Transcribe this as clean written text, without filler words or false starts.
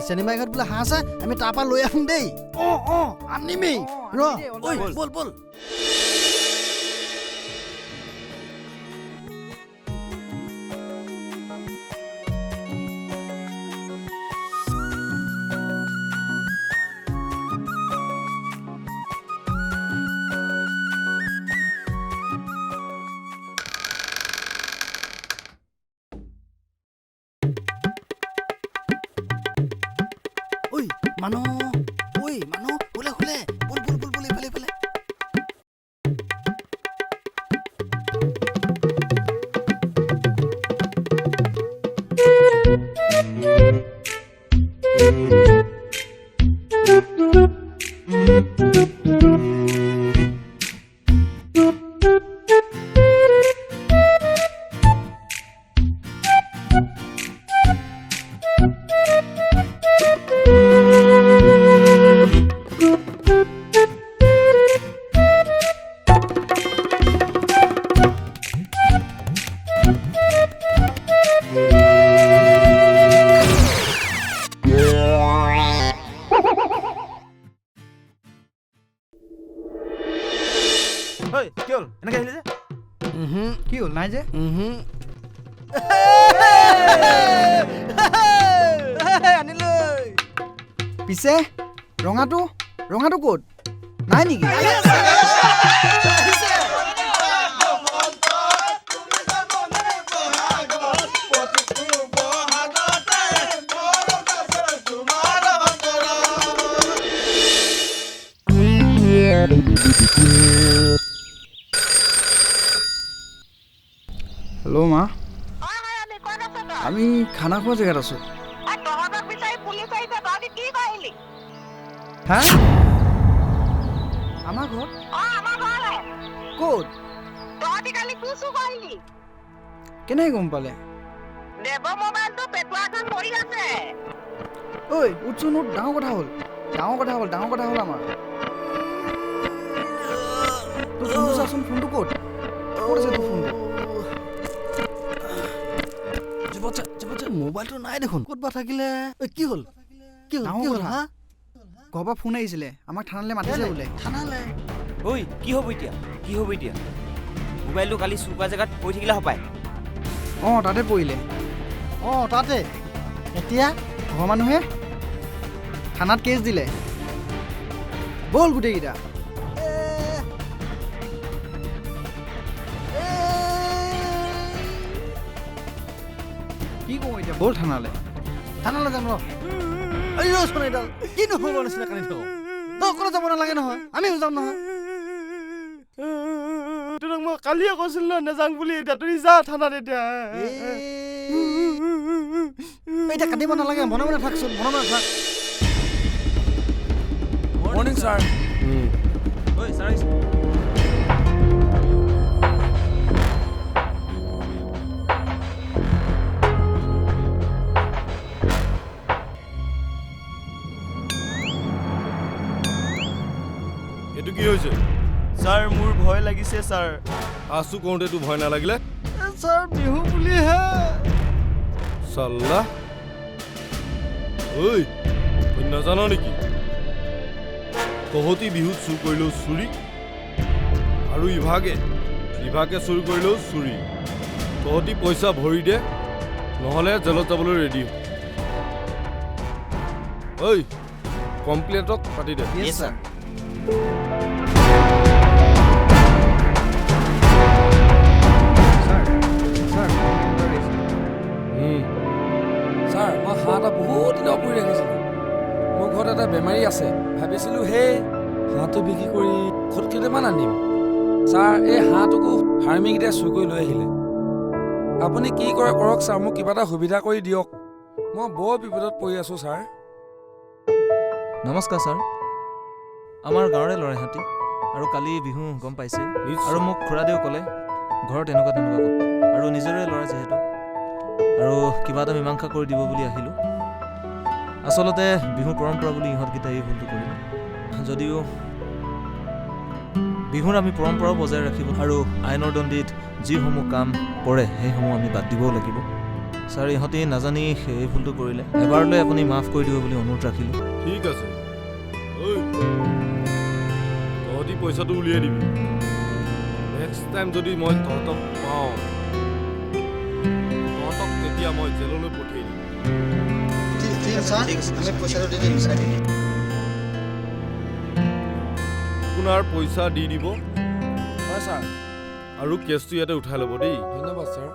Cinema ঘৰত বোলে হাঁহ আছে আমি তাৰ পৰা লৈ আহোঁ দেই আনিমেই বল বল Mano, boleh, boleh. কি হল নাই যে আনিলৈ পিছে ৰঙাটো ক'ত নাই নেকি हेलो मा আমি খানা খোৱা জেগাত আছো হা আমাৰ ঘৰ ক'ত কেনেকৈ গম পালে ঐ উঠছোন উঠ ডাঙৰ কথা হ'ল আমাৰ তোৰ ফোনটো চাচোন ফোনটো ক'ত আছে তোৰ ফোনটো মোবাইলটো নাই দেখোন ক'ত বা থাকিলে কি হ'ল হা ঘৰৰ পৰা ফোন আহিছিলে আমাক থানালৈ মাতিছে বোলে থানালৈ ঐ কি হ'ব এতিয়া মোবাইলটো কালি চুকা জেগাত পৰি থাকিলে হপায় তাতে পৰিলে তাতে এতিয়া ঘৰৰ মানুহে থানাত কেছ দিলে ব'ল গোটেইকেইটা কি কওঁ এতিয়া ব'ল থানালৈ যাম ৰচোনাইডাল কিনো হ'ব নিচিনা কান্দি থাকোঁ তই অকলে যাব নালাগে নহয় আমিও যাম নহয় তোক মই কালিয়ে কৈছিলো ন নেযাং বুলি এতিয়া তুমি যা থানাত এতিয়া কাটিব নালাগে মনে থাকচোন থাক মৰ্নিং ছাৰ ঐ ছাৰ এইটো কি হৈছে ছাৰ মোৰ ভয় লাগিছে ছাৰ আছো কওঁতেতো ভয় নালাগিলে ছাৰ বিহু বুলিহে চাল্লা ঐ তই নাজান নেকি তহঁতি বিহুত চুৰ কৰিলেও চুৰি আৰু ইভাগে চুৰ কৰিলেও চুৰি তহঁতি পইচা ভৰি দে নহ'লে জেলত যাবলৈ ৰেডি ঐ কমপ্লেইনক পাতি দে ইয়েছ ছাৰ বেমাৰী আছে ভাবিছিলোঁ সেই হাঁহটো বিক্ৰী কৰি ঔষধ কেইটামান আনিম ছাৰ এই হাঁহটোকো হাৰ্মিকেইটাই চুৰ কৰি লৈ আহিলে আপুনি কি কৰে কৰক ছাৰ মোক কিবা এটা সুবিধা কৰি দিয়ক মই বৰ বিপদত পৰি আছোঁ ছাৰ নমস্কাৰ ছাৰ আমাৰ গাঁৱৰে ল'ৰা ইহঁতি আৰু কালি বিহু গম পাইছে আৰু মোক খুৰাদেউ ক'লে ঘৰত এনেকুৱা কথা আৰু নিজৰে ল'ৰা যিহেতু আৰু কিবা এটা মীমাংসা কৰি দিব বুলি আহিলোঁ আচলতে বিহুৰ পৰম্পৰা বুলি ইহঁতকেইটা এই ভুলটো কৰিলোঁ যদিও বিহুৰ আমি পৰম্পৰাও বজাই ৰাখিব আৰু আইনৰ দণ্ডিত যিসমূহ কাম কৰে সেইসমূহ আমি বাদ দিবও লাগিব ছাৰ ইহঁতে নাজানি সেই ভুলটো কৰিলে এবাৰলৈ আপুনি মাফ কৰি দিব বুলি অনুৰোধ ৰাখিলোঁ ঠিক আছে ঐ তহঁতি পইচাটো উলিয়াই দিবি নেক্সট টাইম যদি মই তহঁতক পাওঁ তহঁতক তেতিয়া মই জেললৈ পঠিয়াই দিম আপোনাৰ পইচা দি দিব হয় ছাৰ আৰু কেছটো ইয়াতে উঠাই ল'ব দেই ধন্যবাদ ছাৰ